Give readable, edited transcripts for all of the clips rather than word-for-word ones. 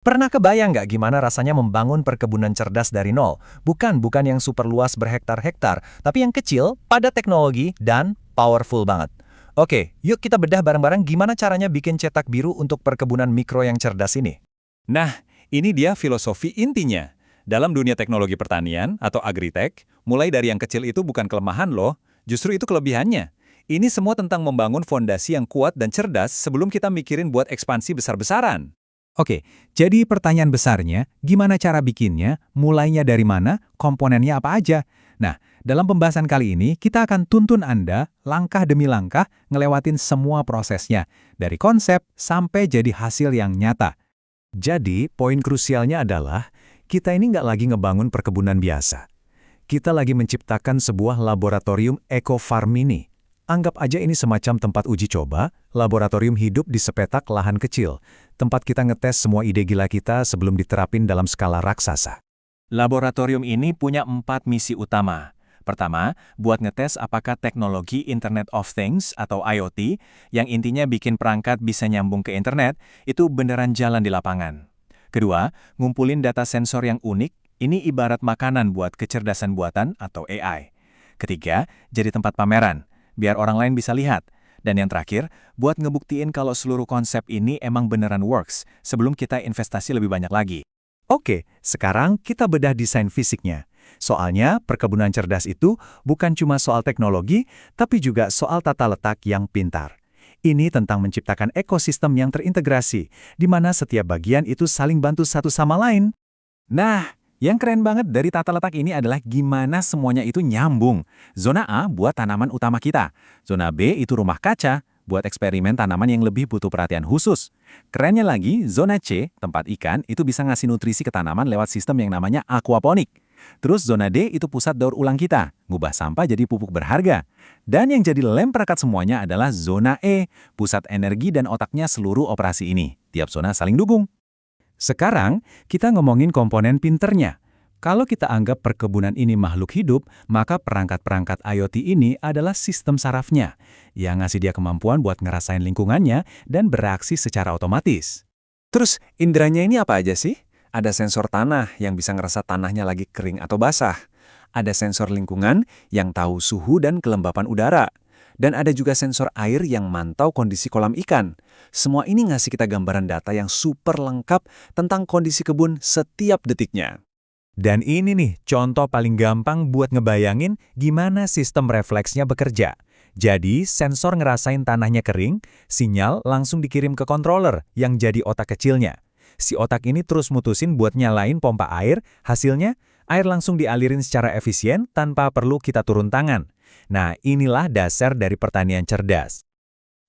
Pernah kebayang nggak gimana rasanya membangun perkebunan cerdas dari nol? Bukan yang super luas berhektar-hektar, tapi yang kecil, pada teknologi, dan powerful banget. Oke, yuk kita bedah bareng-bareng gimana caranya bikin cetak biru untuk perkebunan mikro yang cerdas ini. Nah, ini dia filosofi intinya. Dalam dunia teknologi pertanian atau agritech, mulai dari yang kecil itu bukan kelemahan loh, justru itu kelebihannya. Ini semua tentang membangun fondasi yang kuat dan cerdas sebelum kita mikirin buat ekspansi besar-besaran. Oke, jadi pertanyaan besarnya, gimana cara bikinnya, mulainya dari mana, komponennya apa aja? Nah, dalam pembahasan kali ini, kita akan tuntun Anda langkah demi langkah ngelewatin semua prosesnya, dari konsep sampai jadi hasil yang nyata. Jadi, poin krusialnya adalah, kita ini nggak lagi ngebangun perkebunan biasa. Kita lagi menciptakan sebuah laboratorium eco-farm mini. Anggap aja ini semacam tempat uji coba, laboratorium hidup di sepetak lahan kecil, tempat kita ngetes semua ide gila kita sebelum diterapin dalam skala raksasa. Laboratorium ini punya 4 misi utama. Pertama, buat ngetes apakah teknologi Internet of Things atau IoT, yang intinya bikin perangkat bisa nyambung ke internet, itu beneran jalan di lapangan. Kedua, ngumpulin data sensor yang unik, ini ibarat makanan buat kecerdasan buatan atau AI. Ketiga, jadi tempat pameran, biar orang lain bisa lihat. Dan yang terakhir, buat ngebuktiin kalau seluruh konsep ini emang beneran works, sebelum kita investasi lebih banyak lagi. Oke, sekarang kita bedah desain fisiknya. Soalnya, perkebunan cerdas itu bukan cuma soal teknologi, tapi juga soal tata letak yang pintar. Ini tentang menciptakan ekosistem yang terintegrasi, di mana setiap bagian itu saling bantu satu sama lain. Nah, yang keren banget dari tata letak ini adalah gimana semuanya itu nyambung. Zona A buat tanaman utama kita. Zona B itu rumah kaca, buat eksperimen tanaman yang lebih butuh perhatian khusus. Kerennya lagi, zona C, tempat ikan, itu bisa ngasih nutrisi ke tanaman lewat sistem yang namanya aquaponik. Terus zona D itu pusat daur ulang kita, ngubah sampah jadi pupuk berharga. Dan yang jadi lem perekat semuanya adalah zona E, pusat energi dan otaknya seluruh operasi ini. Tiap zona saling dukung. Sekarang, kita ngomongin komponen pinternya. Kalau kita anggap perkebunan ini makhluk hidup, maka perangkat-perangkat IoT ini adalah sistem sarafnya, yang ngasih dia kemampuan buat ngerasain lingkungannya dan bereaksi secara otomatis. Terus, inderanya ini apa aja sih? Ada sensor tanah yang bisa ngerasa tanahnya lagi kering atau basah. Ada sensor lingkungan yang tahu suhu dan kelembapan udara. Dan ada juga sensor air yang mantau kondisi kolam ikan. Semua ini ngasih kita gambaran data yang super lengkap tentang kondisi kebun setiap detiknya. Dan ini nih, contoh paling gampang buat ngebayangin gimana sistem refleksnya bekerja. Jadi, sensor ngerasain tanahnya kering, sinyal langsung dikirim ke controller yang jadi otak kecilnya. Si otak ini terus mutusin buat nyalain pompa air, hasilnya air langsung dialirin secara efisien tanpa perlu kita turun tangan. Nah, inilah dasar dari pertanian cerdas.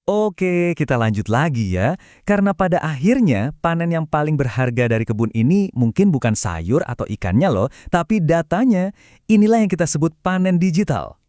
Oke, kita lanjut lagi ya. Karena pada akhirnya, panen yang paling berharga dari kebun ini mungkin bukan sayur atau ikannya loh, tapi datanya. Inilah yang kita sebut panen digital.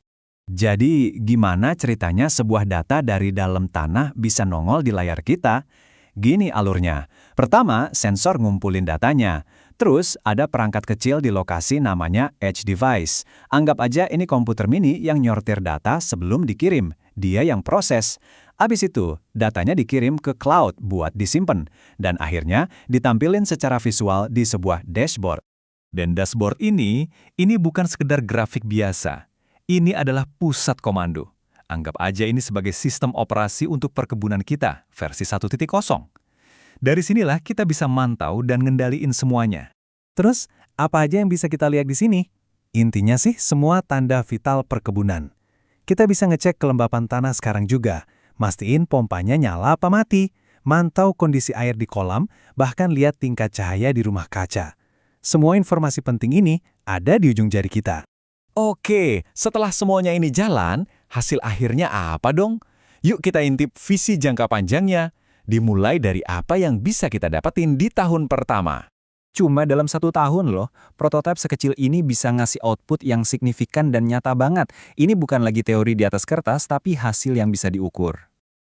Jadi, gimana ceritanya sebuah data dari dalam tanah bisa nongol di layar kita? Gini alurnya. Pertama, sensor ngumpulin datanya. Terus, ada perangkat kecil di lokasi namanya edge device. Anggap aja ini komputer mini yang nyortir data sebelum dikirim. Dia yang proses. Abis itu, datanya dikirim ke cloud buat disimpan. Dan akhirnya, ditampilin secara visual di sebuah dashboard. Dan dashboard ini bukan sekedar grafik biasa. Ini adalah pusat komando. Anggap aja ini sebagai sistem operasi untuk perkebunan kita, versi 1.0. Dari sinilah kita bisa mantau dan ngendaliin semuanya. Terus, apa aja yang bisa kita lihat di sini? Intinya sih, semua tanda vital perkebunan. Kita bisa ngecek kelembapan tanah sekarang juga, mastiin pompanya nyala apa mati, mantau kondisi air di kolam, bahkan lihat tingkat cahaya di rumah kaca. Semua informasi penting ini ada di ujung jari kita. Oke, setelah semuanya ini jalan, hasil akhirnya apa dong? Yuk kita intip visi jangka panjangnya, dimulai dari apa yang bisa kita dapetin di tahun pertama. Cuma dalam 1 tahun loh, prototipe sekecil ini bisa ngasih output yang signifikan dan nyata banget. Ini bukan lagi teori di atas kertas, tapi hasil yang bisa diukur.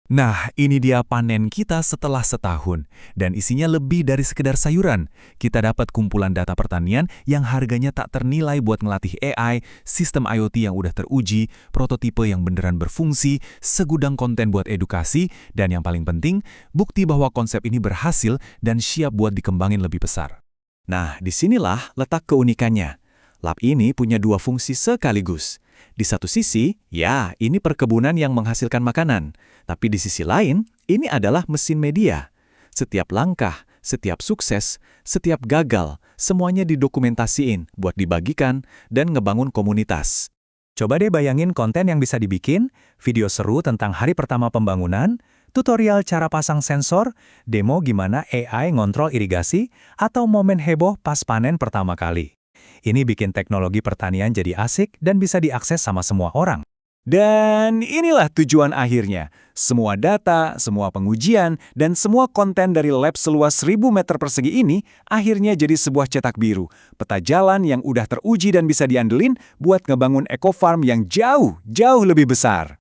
Nah, ini dia panen kita setelah setahun. Dan isinya lebih dari sekedar sayuran. Kita dapat kumpulan data pertanian yang harganya tak ternilai buat ngelatih AI, sistem IoT yang udah teruji, prototipe yang beneran berfungsi, segudang konten buat edukasi, dan yang paling penting, bukti bahwa konsep ini berhasil dan siap buat dikembangin lebih besar. Nah, disinilah letak keunikannya. Lab ini punya dua fungsi sekaligus. Di satu sisi, ya, ini perkebunan yang menghasilkan makanan. Tapi di sisi lain, ini adalah mesin media. Setiap langkah, setiap sukses, setiap gagal, semuanya didokumentasiin buat dibagikan dan ngebangun komunitas. Coba deh bayangin konten yang bisa dibikin, video seru tentang hari pertama pembangunan, tutorial cara pasang sensor, demo gimana AI ngontrol irigasi, atau momen heboh pas panen pertama kali. Ini bikin teknologi pertanian jadi asik dan bisa diakses sama semua orang. Dan inilah tujuan akhirnya. Semua data, semua pengujian, dan semua konten dari lab seluas 1000 meter persegi ini akhirnya jadi sebuah cetak biru. Peta jalan yang udah teruji dan bisa diandelin buat ngebangun ekofarm yang jauh, jauh lebih besar.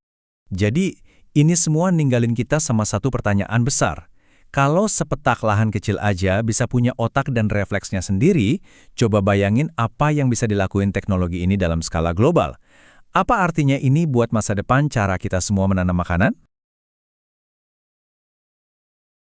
Jadi, ini semua ninggalin kita sama satu pertanyaan besar. Kalau sepetak lahan kecil aja bisa punya otak dan refleksnya sendiri, coba bayangin apa yang bisa dilakuin teknologi ini dalam skala global. Apa artinya ini buat masa depan cara kita semua menanam makanan?